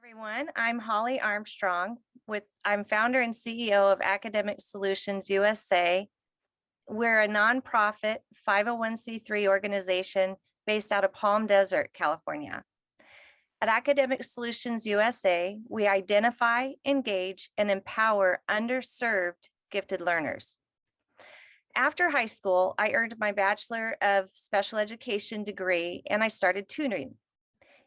Everyone, I'm Holly Armstrong I'm founder and CEO of Academic Solutions USA. We're a nonprofit 501c3 organization based out of Palm Desert, California. At Academic Solutions USA, we identify, engage, and empower underserved gifted learners. After high school, I earned my Bachelor of Special Education degree and I started tutoring.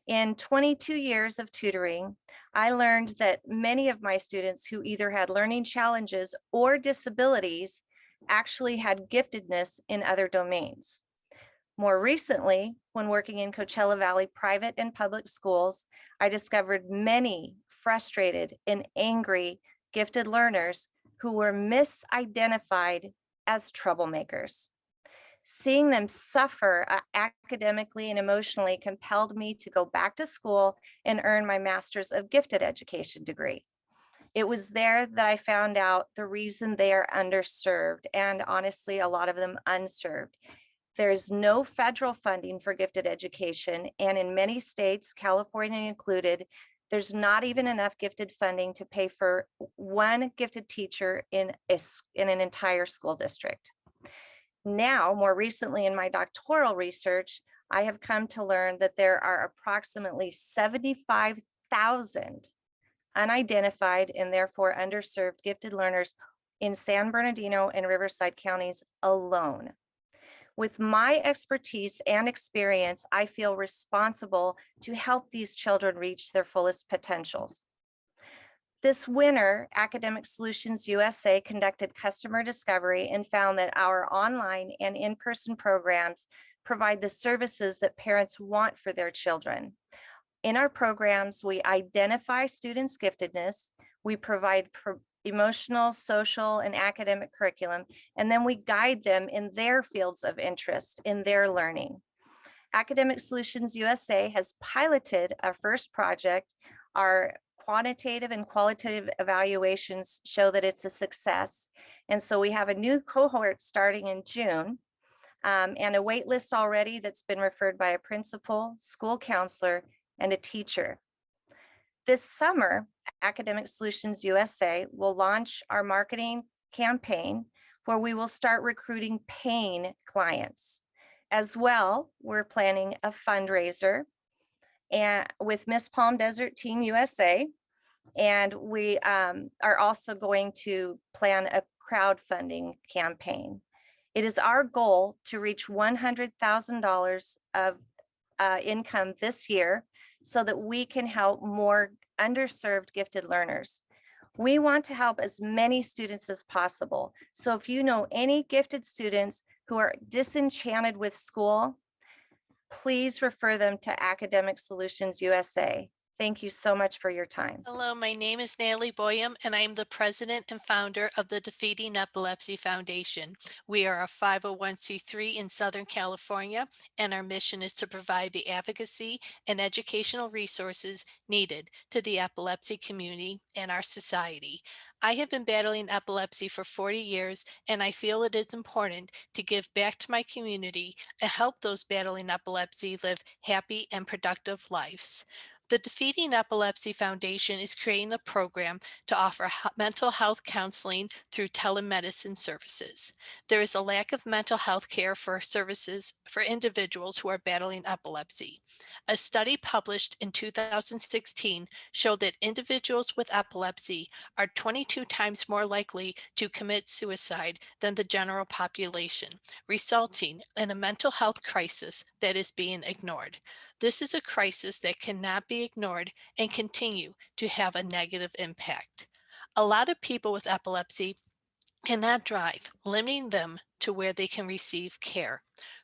In 22 years of tutoring, I learned that many of my students who either had learning challenges or disabilities actually had giftedness in other domains. More recently, when working in Coachella Valley private and public schools, I discovered many frustrated and angry gifted learners who were misidentified as troublemakers. Seeing them suffer academically and emotionally compelled me to go back to school and earn my Master's of Gifted Education degree. It was there that I found out the reason they are underserved and honestly, a lot of them unserved. There's no federal funding for gifted education, and in many states, California included, there's not even enough gifted funding to pay for one gifted teacher in an entire school district. Now, more recently in my doctoral research, I have come to learn that there are approximately 75,000 unidentified and therefore underserved gifted learners in San Bernardino and Riverside counties alone. With my expertise and experience, I feel responsible to help these children reach their fullest potentials. This winter, Academic Solutions USA conducted customer discovery and found that our online and in-person programs provide the services that parents want for their children. In our programs, we identify students' giftedness, we provide emotional, social, and academic curriculum, and then we guide them in their fields of interest in their learning. Academic Solutions USA has piloted our first project. Our quantitative and qualitative evaluations show that it's a success. And so we have a new cohort starting in June and a wait list already that's been referred by a principal, school counselor, and a teacher. This summer, Academic Solutions USA will launch our marketing campaign where we will start recruiting paying clients. As well, we're planning a fundraiser and with Miss Palm Desert Team USA. And we are also going to plan a crowdfunding campaign. It is our goal to reach $100,000 of income this year so that we can help more underserved gifted learners. We want to help as many students as possible. So if you know any gifted students who are disenchanted with school, please refer them to Academic Solutions USA. Thank you so much for your time. Hello, my name is Natalie Boyum, and I am the president and founder of the Defeating Epilepsy Foundation. We are a 501c3 in Southern California, and our mission is to provide the advocacy and educational resources needed to the epilepsy community and our society. I have been battling epilepsy for 40 years, and I feel it is important to give back to my community and help those battling epilepsy live happy and productive lives. The Defeating Epilepsy Foundation is creating a program to offer mental health counseling through telemedicine services. There is a lack of mental health care for services for individuals who are battling epilepsy. A study published in 2016 showed that individuals with epilepsy are 22 times more likely to commit suicide than the general population, resulting in a mental health crisis that is being ignored. This is a crisis that cannot be ignored and continue to have a negative impact. A lot of people with epilepsy cannot drive, limiting them to where they can receive care.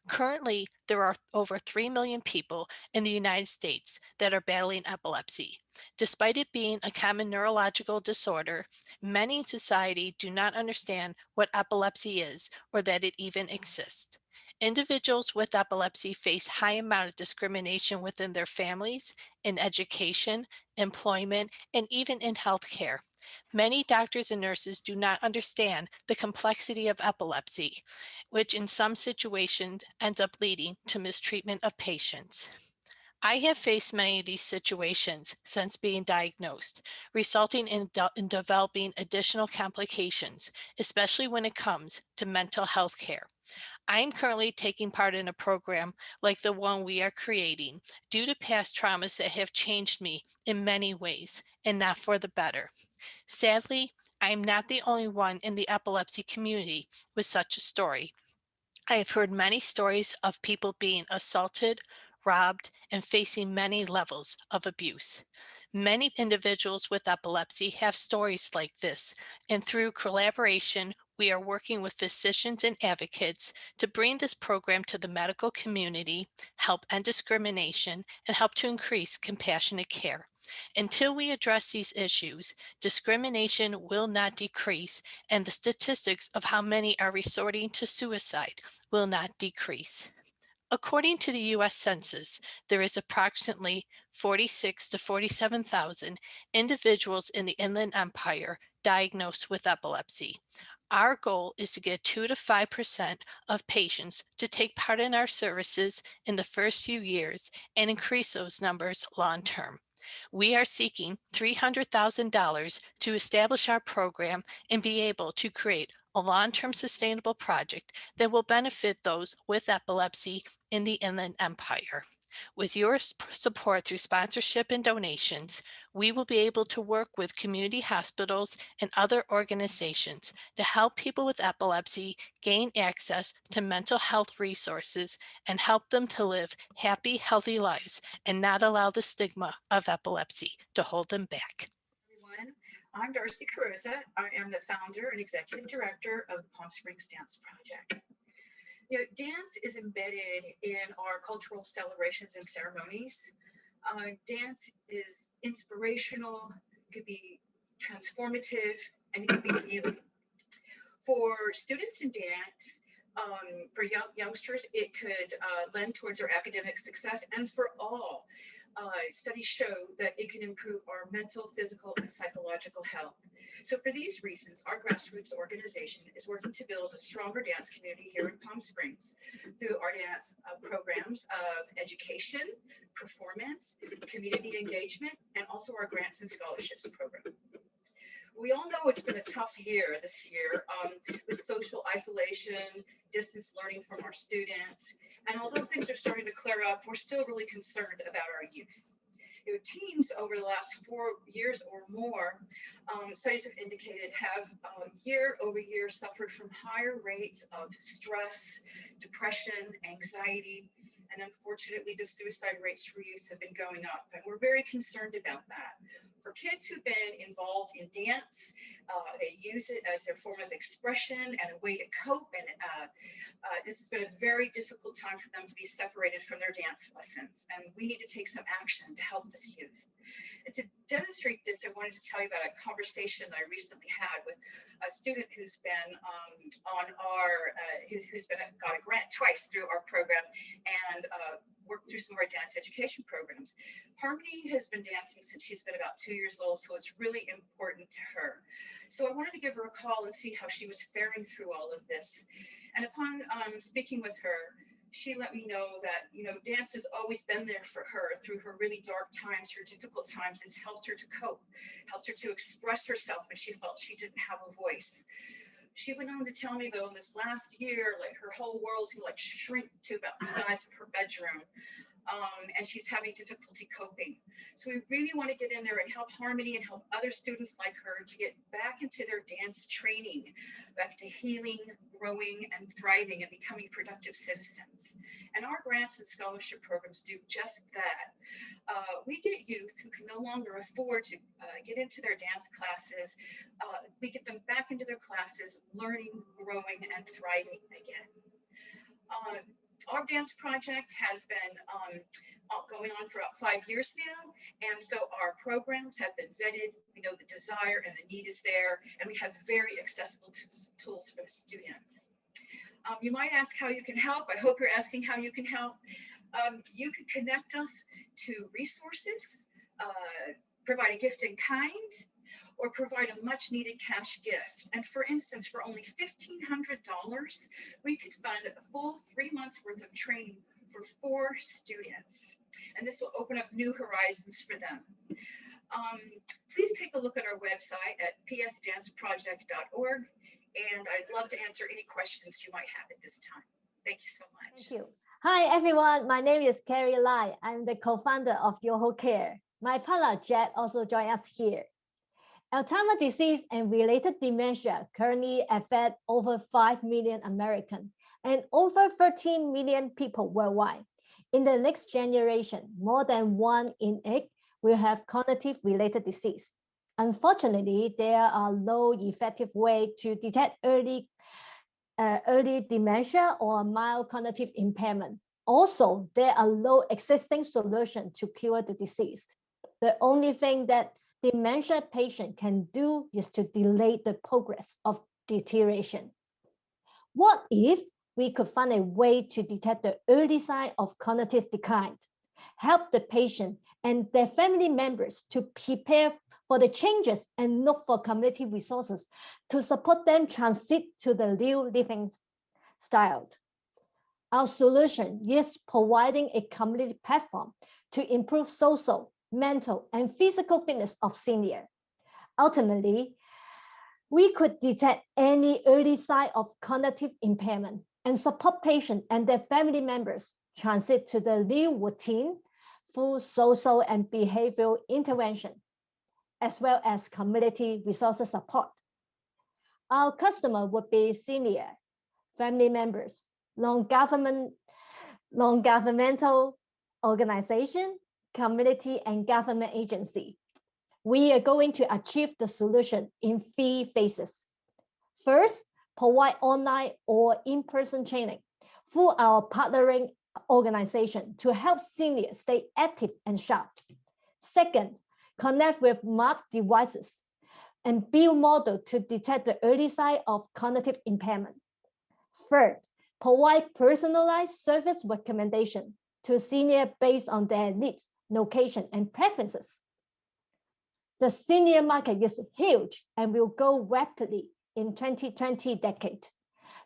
Currently, there are over 3 million people in the United States that are battling epilepsy. Despite it being a common neurological disorder, many in society do not understand what epilepsy is or that it even exists. Individuals with epilepsy face high amount of discrimination within their families, in education, employment, and even in healthcare. Many doctors and nurses do not understand the complexity of epilepsy, which in some situations ends up leading to mistreatment of patients. I have faced many of these situations since being diagnosed, resulting in developing additional complications, especially when it comes to mental health care. I am currently taking part in a program like the one we are creating due to past traumas that have changed me in many ways and not for the better. Sadly, I am not the only one in the epilepsy community with such a story. I have heard many stories of people being assaulted, robbed, and facing many levels of abuse. Many individuals with epilepsy have stories like this, and through collaboration, we are working with physicians and advocates to bring this program to the medical community, help end discrimination, and help to increase compassionate care. Until we address these issues, discrimination will not decrease, and the statistics of how many are resorting to suicide will not decrease. According to the US Census, there is approximately 46 to 47,000 individuals in the Inland Empire diagnosed with epilepsy. Our goal is to get 2 to 5% of patients to take part in our services in the first few years and increase those numbers long term. We are seeking $300,000 to establish our program and be able to create a long-term sustainable project that will benefit those with epilepsy in the Inland Empire. With your support through sponsorship and donations, we will be able to work with community hospitals and other organizations to help people with epilepsy gain access to mental health resources and help them to live happy, healthy lives and not allow the stigma of epilepsy to hold them back. Everyone. I'm Darcy Carosa. I am the founder and executive director of the Palm Springs Dance Project. Dance is embedded in our cultural celebrations and ceremonies. Dance is inspirational, it could be transformative, and it can be healing. For students in dance, for youngsters, it could lend towards their academic success, and for all, studies show that it can improve our mental, physical, and psychological health. So for these reasons, our grassroots organization is working to build a stronger dance community here in Palm Springs through our dance programs of education, performance, community engagement, and also our grants and scholarships program. We all know it's been a tough year this year with social isolation, distance learning from our students. And although things are starting to clear up, we're still really concerned about our youth. Teens over the last 4 years or more, studies have indicated have year over year suffered from higher rates of stress, depression, anxiety, and unfortunately the suicide rates for youth have been going up. And we're very concerned about that. For kids who've been involved in dance, they use it as their form of expression and a way to cope. And this has been a very difficult time for them to be separated from their dance lessons. And we need to take some action to help this youth. And to demonstrate this, I wanted to tell you about a conversation I recently had with a student who's been on our, who's been got a grant twice through our program and worked through some of our dance education programs. Harmony has been dancing since she's been about 2 years old, so it's really important to her. So I wanted to give her a call and see how she was faring through all of this. And upon speaking with her, she let me know that, dance has always been there for her through her really dark times, her difficult times. It's helped her to cope, helped her to express herself when she felt she didn't have a voice. She went on to tell me, though, in this last year, like her whole world seemed like shrink to about the size of her bedroom. And she's having difficulty coping. So we really want to get in there and help Harmony and help other students like her to get back into their dance training, back to healing, growing, and thriving and becoming productive citizens. And our grants and scholarship programs do just that. We get youth who can no longer afford to get into their dance classes. We get them back into their classes, learning, growing, and thriving again. Our dance project has been going on for about 5 years now. And so our programs have been vetted. We know the desire and the need is there. And we have very accessible tools for the students. You might ask how you can help. I hope you're asking how you can help. You can connect us to resources, provide a gift in kind, or provide a much needed cash gift. And for instance, for only $1,500, we could fund a full 3 months worth of training for 4 students, and this will open up new horizons for them. Please take a look at our website at psdanceproject.org, and I'd love to answer any questions you might have at this time. Thank you so much. Thank you. Hi, everyone. My name is Carrie Lai. I'm the co-founder of Yoho Care. My partner, Jack, also joined us here. Alzheimer's disease and related dementia currently affect over 5 million Americans and over 13 million people worldwide. In the next generation, more than 1 in 8 will have cognitive-related disease. Unfortunately, there are no effective way to detect early dementia or mild cognitive impairment. Also, there are no existing solutions to cure the disease. The only thing that dementia patient can do is to delay the progress of deterioration. What if we could find a way to detect the early sign of cognitive decline, help the patient and their family members to prepare for the changes and look for community resources to support them transit to the new living style? Our solution is providing a community platform to improve social, mental, and physical fitness of seniors. Ultimately, we could detect any early sign of cognitive impairment and support patients and their family members transit to the new routine through social and behavioral intervention, as well as community resources support. Our customer would be senior, family members, non-governmental organization, community and government agency. We are going to achieve the solution in 3 phases. First, provide online or in-person training through our partnering organization to help seniors stay active and sharp. Second, connect with smart devices and build model to detect the early sign of cognitive impairment. Third, provide personalized service recommendation to senior based on their needs, location, and preferences. The senior market is huge and will grow rapidly in 2020 decade.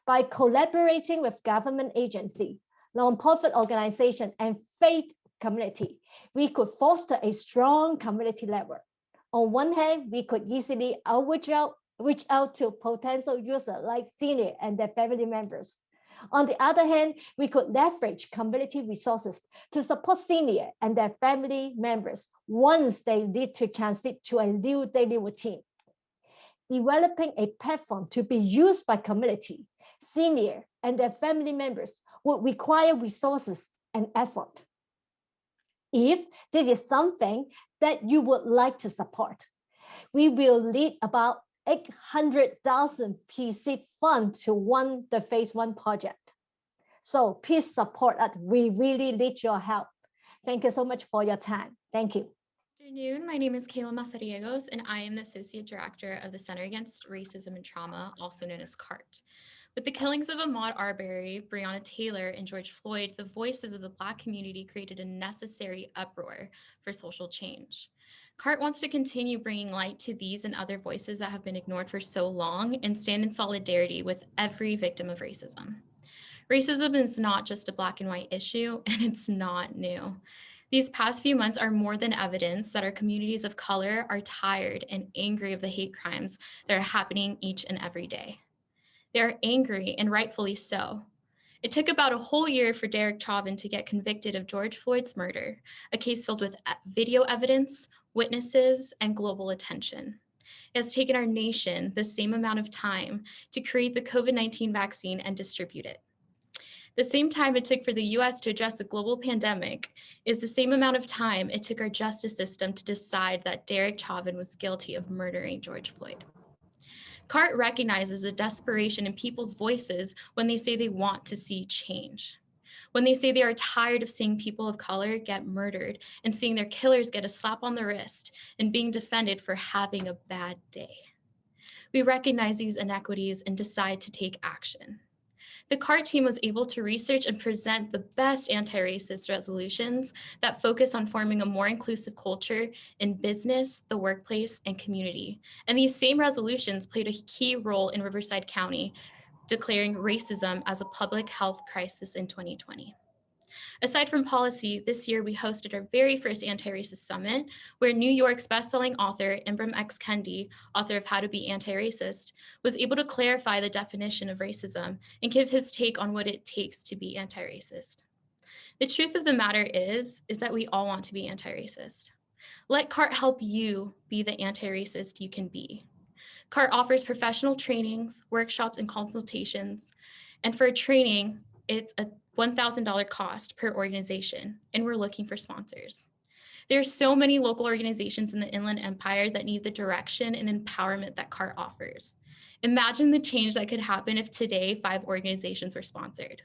By collaborating with government agency, nonprofit organization, and faith community, we could foster a strong community network. On one hand, we could easily reach out to potential users like senior and their family members. On the other hand, we could leverage community resources to support senior and their family members once they need to transit to a new daily routine. Developing a platform to be used by community, senior, and their family members would require resources and effort. If this is something that you would like to support, we will lead about 800,000 PC fund to run the phase 1 project. So please support us. We really need your help. Thank you so much for your time. Thank you. Good afternoon. My name is Kayla Masariegos, and I am the Associate Director of the Center Against Racism and Trauma, also known as CART. With the killings of Ahmaud Arbery, Breonna Taylor, and George Floyd, the voices of the Black community created a necessary uproar for social change. CART wants to continue bringing light to these and other voices that have been ignored for so long and stand in solidarity with every victim of racism. Racism is not just a Black and white issue, and it's not new. These past few months are more than evidence that our communities of color are tired and angry of the hate crimes that are happening each and every day. They are angry, and rightfully so. It took about a whole year for Derek Chauvin to get convicted of George Floyd's murder, a case filled with video evidence, witnesses, and global attention. It has taken our nation the same amount of time to create the COVID-19 vaccine and distribute it. The same time it took for the US to address the global pandemic is the same amount of time it took our justice system to decide that Derek Chauvin was guilty of murdering George Floyd. CART recognizes the desperation in people's voices when they say they want to see change. When they say they are tired of seeing people of color get murdered and seeing their killers get a slap on the wrist and being defended for having a bad day. We recognize these inequities and decide to take action. The CART team was able to research and present the best anti-racist resolutions that focus on forming a more inclusive culture in business, the workplace, and community. And these same resolutions played a key role in Riverside County, declaring racism as a public health crisis in 2020. Aside from policy, this year we hosted our very first anti-racist summit, where New York's best-selling author, Ibram X. Kendi, author of How to Be Anti-Racist, was able to clarify the definition of racism and give his take on what it takes to be anti-racist. The truth of the matter is that we all want to be anti-racist. Let CART help you be the anti-racist you can be. CART offers professional trainings, workshops, and consultations. And for training, it's a $1,000 cost per organization, and we're looking for sponsors. There are so many local organizations in the Inland Empire that need the direction and empowerment that CART offers. Imagine the change that could happen if today 5 organizations were sponsored.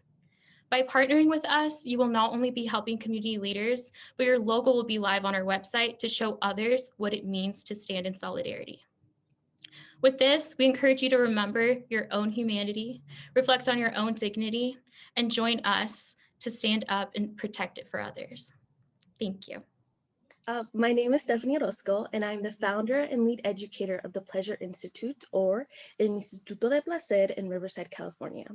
By partnering with us, you will not only be helping community leaders, but your logo will be live on our website to show others what it means to stand in solidarity. With this, we encourage you to remember your own humanity, reflect on your own dignity, and join us to stand up and protect it for others. Thank you. My name is Stephanie Orozco, and I'm the founder and lead educator of the Pleasure Institute, or El Instituto de Placer in Riverside, California.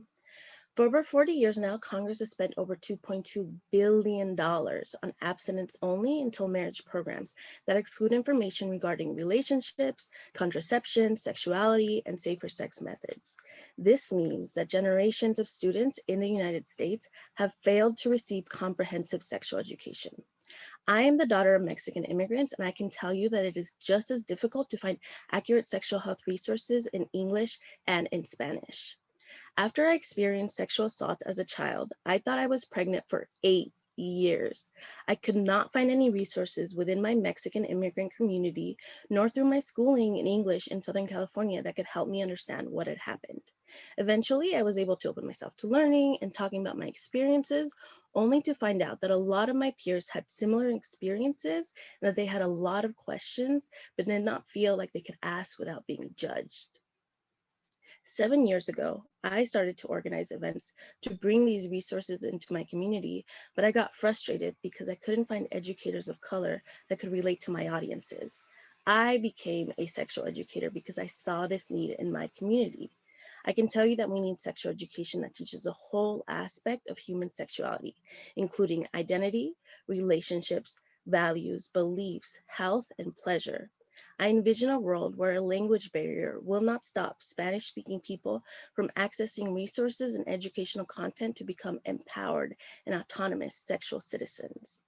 For over 40 years now, Congress has spent over $2.2 billion on abstinence-only until marriage programs that exclude information regarding relationships, contraception, sexuality, and safer sex methods. This means that generations of students in the United States have failed to receive comprehensive sexual education. I am the daughter of Mexican immigrants, and I can tell you that it is just as difficult to find accurate sexual health resources in English and in Spanish. After I experienced sexual assault as a child, I thought I was pregnant for 8 years. I could not find any resources within my Mexican immigrant community, nor through my schooling in English in Southern California that could help me understand what had happened. Eventually, I was able to open myself to learning and talking about my experiences, only to find out that a lot of my peers had similar experiences and that they had a lot of questions, but did not feel like they could ask without being judged. 7 years ago, I started to organize events to bring these resources into my community, but I got frustrated because I couldn't find educators of color that could relate to my audiences. I became a sexual educator because I saw this need in my community. I can tell you that we need sexual education that teaches the whole aspect of human sexuality, including identity, relationships, values, beliefs, health, and pleasure. I envision a world where a language barrier will not stop Spanish-speaking people from accessing resources and educational content to become empowered and autonomous sexual citizens.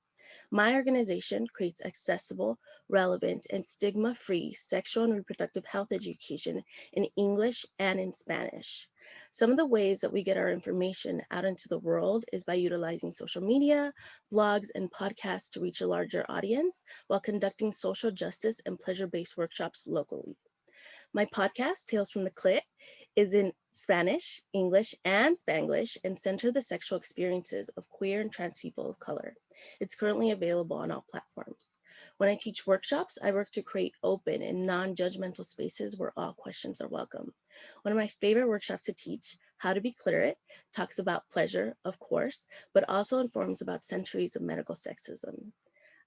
My organization creates accessible, relevant, and stigma-free sexual and reproductive health education in English and in Spanish. Some of the ways that we get our information out into the world is by utilizing social media, blogs, and podcasts to reach a larger audience while conducting social justice and pleasure-based workshops locally. My podcast, Tales from the Clit, is in Spanish, English, and Spanglish and center the sexual experiences of queer and trans people of color. It's currently available on all platforms. When I teach workshops, I work to create open and non-judgmental spaces where all questions are welcome. One of my favorite workshops to teach, How to Be Clear, talks about pleasure, of course, but also informs about centuries of medical sexism.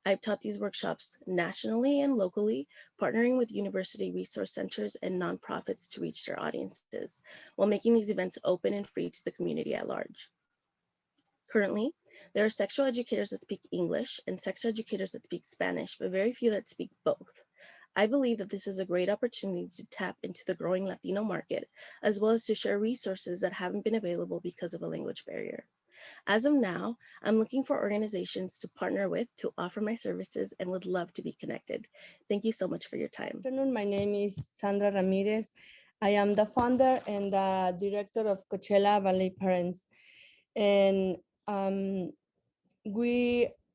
I've taught these workshops nationally and locally, partnering with university resource centers and nonprofits to reach their audiences, while making these events open and free to the community at large. Currently, there are sexual educators that speak English and sex educators that speak Spanish, but very few that speak both. I believe that this is a great opportunity to tap into the growing Latino market, as well as to share resources that haven't been available because of a language barrier. As of now, I'm looking for organizations to partner with to offer my services and would love to be connected. Thank you so much for your time. Good afternoon. My name is Sandra Ramirez. I am the founder and the director of Coachella Ballet Parents. And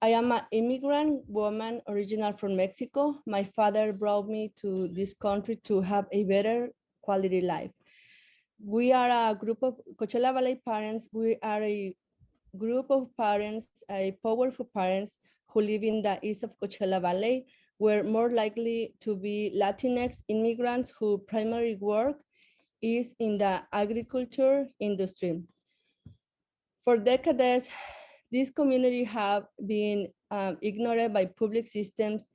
I am an immigrant woman original from Mexico. My father brought me to this country to have a better quality life. We are a group of Coachella Ballet Parents. We are a group of parents, powerful parents who live in the east of Coachella Valley. We're more likely to be Latinx immigrants whose primary work is in the agriculture industry. For decades, this community have been ignored by public systems,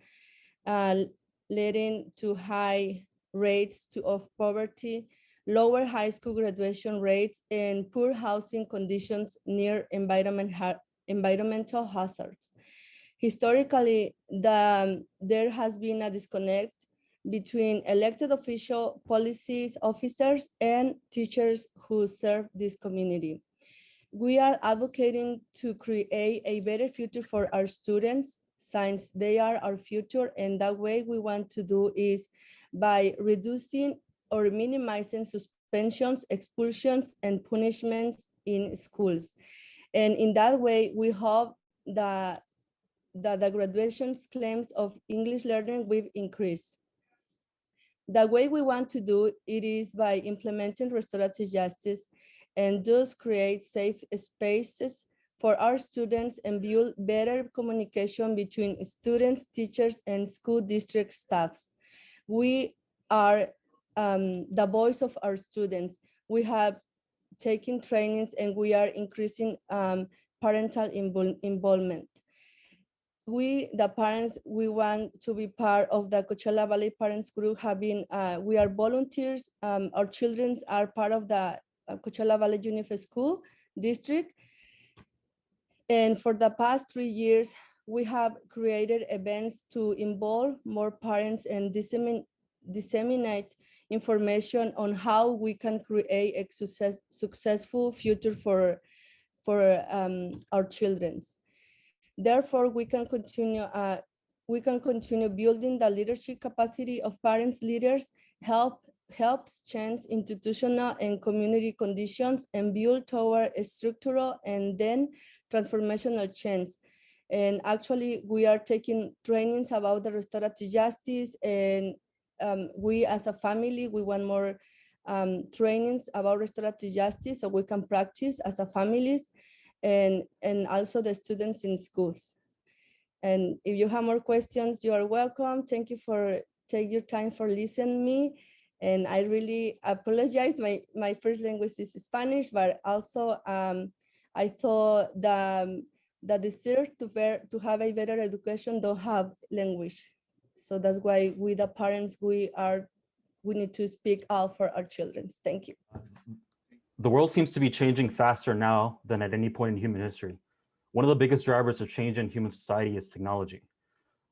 leading to high rates of poverty, lower high school graduation rates, and poor housing conditions near environment environmental hazards. Historically, there has been a disconnect between elected official policies officers and teachers who serve this community. We are advocating to create a better future for our students since they are our future, and that way we want to do is by reducing or minimizing suspensions, expulsions, and punishments in schools. And in that way, we hope that the graduation claims of English learning will increase. The way we want to do it is by implementing restorative justice and thus create safe spaces for our students and build better communication between students, teachers, and school district staffs. We are the voice of our students. We have taken trainings and we are increasing parental involvement. We, the parents, we want to be part of the Coachella Valley Parents Group. We are volunteers. Our children are part of the Coachella Valley Unified School District. And for the past 3 years, we have created events to involve more parents and disseminate information on how we can create a successful future for our children. Therefore, we can continue building the leadership capacity of parents, leaders, helps change institutional and community conditions and build toward a structural and then transformational change. And actually, we are taking trainings about the restorative justice, and we as a family, we want more trainings about restorative justice so we can practice as a families and also the students in schools. And if you have more questions, you are welcome. Thank you for taking your time for listening me. And I really apologize. My first language is Spanish, but also I thought the desire to have a better education don't have language. So that's why we, the parents, we need to speak out for our children. Thank you. The world seems to be changing faster now than at any point in human history. One of the biggest drivers of change in human society is technology.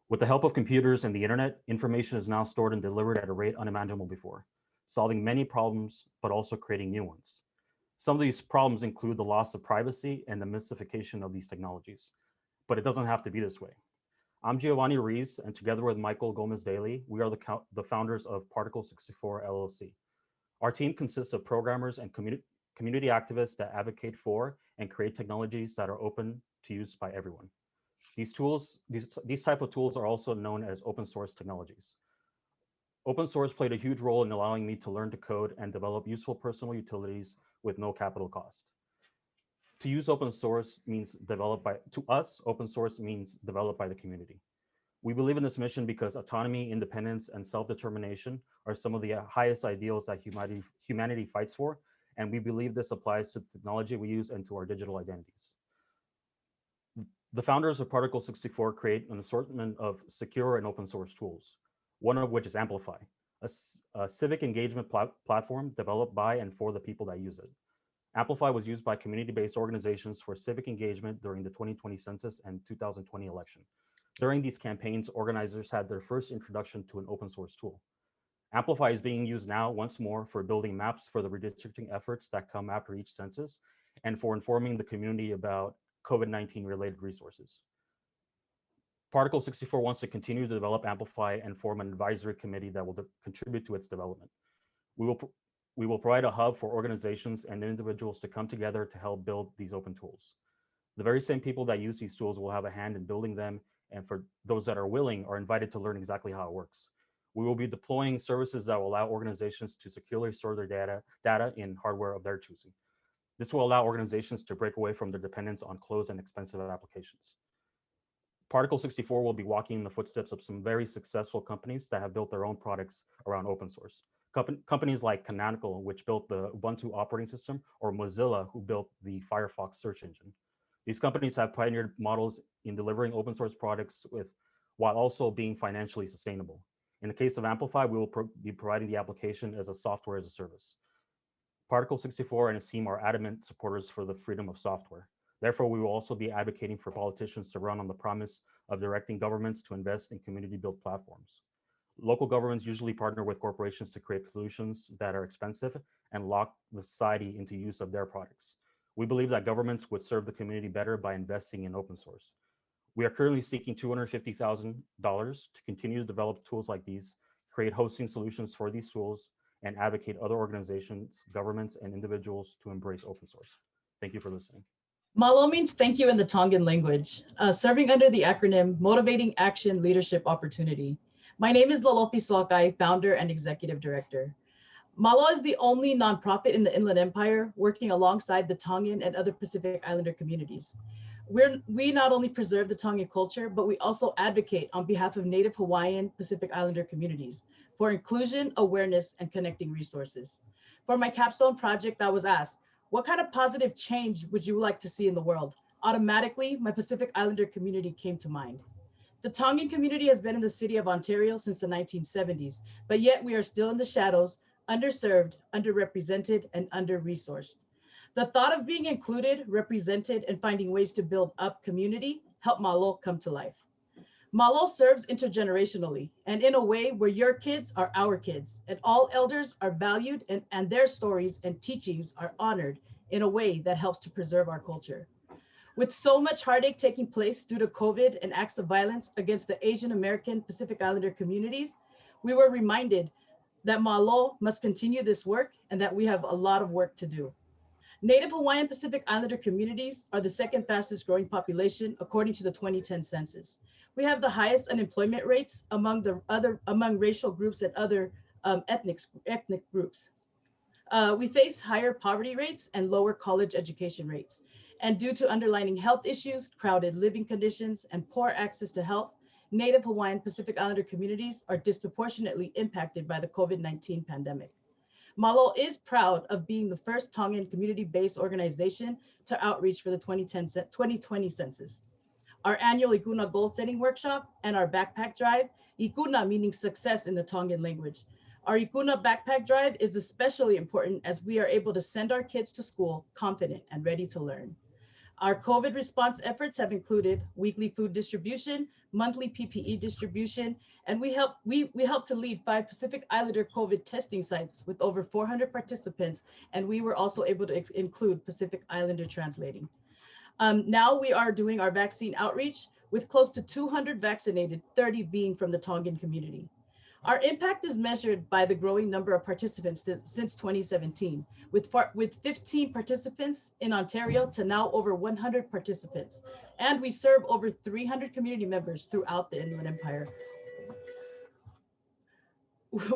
With the help of computers and the internet, information is now stored and delivered at a rate unimaginable before, solving many problems, but also creating new ones. Some of these problems include the loss of privacy and the mystification of these technologies, but it doesn't have to be this way. I'm Giovanni Ruiz, and together with Michael Gomez Daly, we are the founders of Particle 64 LLC. Our team consists of programmers and community activists that advocate for and create technologies that are open to use by everyone. These type of tools are also known as open source technologies. Open source played a huge role in allowing me to learn to code and develop useful personal utilities with no capital cost. To use open source means open source means developed by the community. We believe in this mission because autonomy, independence, and self-determination are some of the highest ideals that humanity fights for, and we believe this applies to the technology we use and to our digital identities. The founders of Particle 64 create an assortment of secure and open source tools, one of which is Amplify, a civic engagement platform developed by and for the people that use it. Amplify was used by community-based organizations for civic engagement during the 2020 census and 2020 election. During these campaigns, organizers had their first introduction to an open source tool. Amplify is being used now once more for building maps for the redistricting efforts that come after each census and for informing the community about COVID-19 related resources. Particle 64 wants to continue to develop Amplify and form an advisory committee that will contribute to its development. We will provide a hub for organizations and individuals to come together to help build these open tools. The very same people that use these tools will have a hand in building them, and for those that are willing are invited to learn exactly how it works. We will be deploying services that will allow organizations to securely store their data in hardware of their choosing. This will allow organizations to break away from their dependence on closed and expensive applications. Particle 64 will be walking in the footsteps of some very successful companies that have built their own products around open source. Companies like Canonical, which built the Ubuntu operating system, or Mozilla, who built the Firefox search engine. These companies have pioneered models in delivering open source products while also being financially sustainable. In the case of Amplify, we will be providing the application as a software as a service. Particle 64 and its team are adamant supporters for the freedom of software. Therefore, we will also be advocating for politicians to run on the promise of directing governments to invest in community-built platforms. Local governments usually partner with corporations to create solutions that are expensive and lock the society into use of their products. We believe that governments would serve the community better by investing in open source. We are currently seeking $250,000 to continue to develop tools like these, create hosting solutions for these tools, and advocate other organizations, governments, and individuals to embrace open source. Thank you for listening. Malo means thank you in the Tongan language, serving under the acronym Motivating Action Leadership Opportunity. My name is Lolofi Salkai, founder and executive director. Malo is the only nonprofit in the Inland Empire working alongside the Tongan and other Pacific Islander communities. We not only preserve the Tongan culture, but we also advocate on behalf of Native Hawaiian Pacific Islander communities for inclusion, awareness, and connecting resources. For my capstone project, I was asked, what kind of positive change would you like to see in the world? Automatically, my Pacific Islander community came to mind. The Tongan community has been in the city of Ontario since the 1970s, but yet we are still in the shadows, underserved, underrepresented, and under-resourced. The thought of being included, represented, and finding ways to build up community helped Malo come to life. Malo serves intergenerationally and in a way where your kids are our kids, and all elders are valued and their stories and teachings are honored in a way that helps to preserve our culture. With so much heartache taking place due to COVID and acts of violence against the Asian American Pacific Islander communities, we were reminded that Malo must continue this work and that we have a lot of work to do. Native Hawaiian Pacific Islander communities are the second fastest growing population according to the 2010 census. We have the highest unemployment rates among racial groups and other ethnic groups. We face higher poverty rates and lower college education rates. And due to underlying health issues, crowded living conditions, and poor access to health, Native Hawaiian Pacific Islander communities are disproportionately impacted by the COVID-19 pandemic. Malo is proud of being the first Tongan community-based organization to outreach for the 2020 census. Our annual Ikuna goal-setting workshop and our backpack drive, Ikuna meaning success in the Tongan language. Our Ikuna backpack drive is especially important as we are able to send our kids to school confident and ready to learn. Our COVID response efforts have included weekly food distribution, monthly PPE distribution, and we helped to lead 5 Pacific Islander COVID testing sites with over 400 participants, and we were also able to include Pacific Islander translating. Now we are doing our vaccine outreach with close to 200 vaccinated, 30 being from the Tongan community. Our impact is measured by the growing number of participants since 2017, with 15 participants in Ontario to now over 100 participants. And we serve over 300 community members throughout the Inland Empire.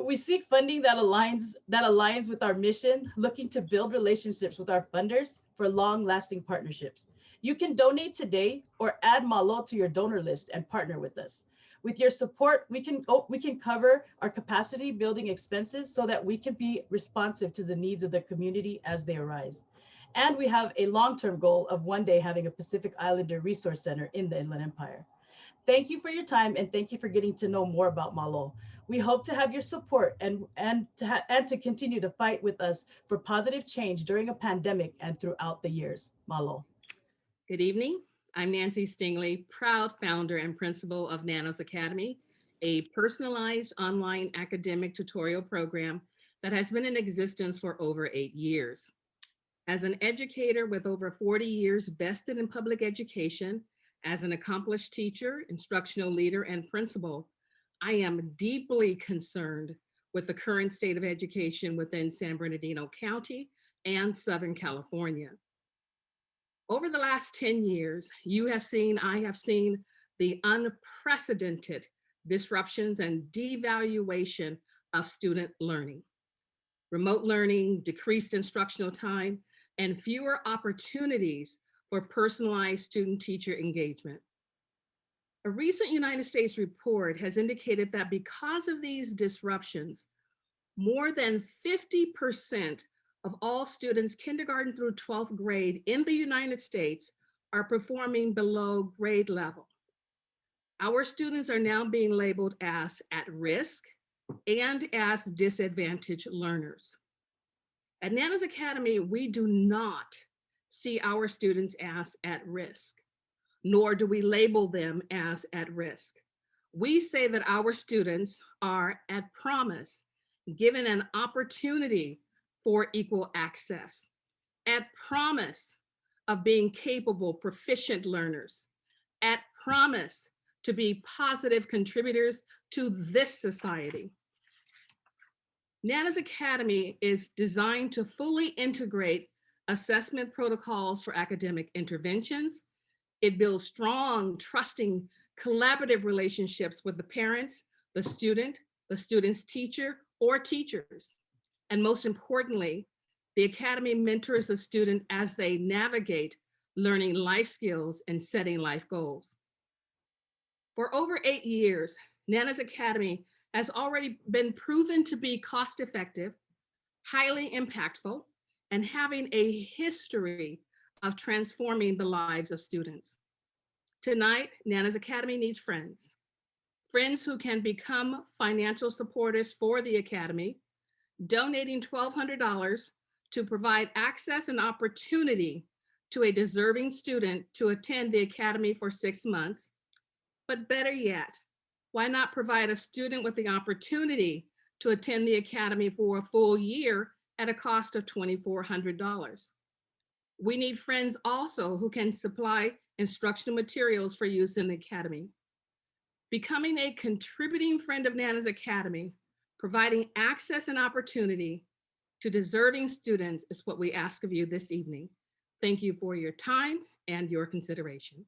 We seek funding that aligns with our mission, looking to build relationships with our funders for long-lasting partnerships. You can donate today or add Malo to your donor list and partner with us. With your support, we can cover our capacity building expenses so that we can be responsive to the needs of the community as they arise. And we have a long-term goal of one day having a Pacific Islander Resource Center in the Inland Empire. Thank you for your time and thank you for getting to know more about Malo. We hope to have your support and to continue to fight with us for positive change during a pandemic and throughout the years. Malo. Good evening. I'm Nancy Stingley, proud founder and principal of Nanos Academy, a personalized online academic tutorial program that has been in existence for over 8 years. As an educator with over 40 years vested in public education, as an accomplished teacher, instructional leader, and principal, I am deeply concerned with the current state of education within San Bernardino County and Southern California. Over the last 10 years, I have seen the unprecedented disruptions and devaluation of student learning. Remote learning, decreased instructional time, and fewer opportunities for personalized student-teacher engagement. A recent United States report has indicated that because of these disruptions, more than 50% of all students kindergarten through 12th grade in the United States are performing below grade level. Our students are now being labeled as at risk and as disadvantaged learners. At Nanos Academy, we do not see our students as at risk, nor do we label them as at risk. We say that our students are at promise, given an opportunity for equal access, at promise of being capable, proficient learners, at promise to be positive contributors to this society. Nana's Academy is designed to fully integrate assessment protocols for academic interventions. It builds strong, trusting, collaborative relationships with the parents, the student's teacher or teachers. And most importantly, the Academy mentors the student as they navigate learning life skills and setting life goals. For over 8 years, Nana's Academy has already been proven to be cost-effective, highly impactful, and having a history of transforming the lives of students. Tonight, Nana's Academy needs friends. Friends who can become financial supporters for the Academy, donating $1,200 to provide access and opportunity to a deserving student to attend the Academy for 6 months. But better yet, why not provide a student with the opportunity to attend the Academy for a full year at a cost of $2,400? We need friends also who can supply instructional materials for use in the Academy. Becoming a contributing friend of Nana's Academy, providing access and opportunity to deserving students is what we ask of you this evening. Thank you for your time and your consideration.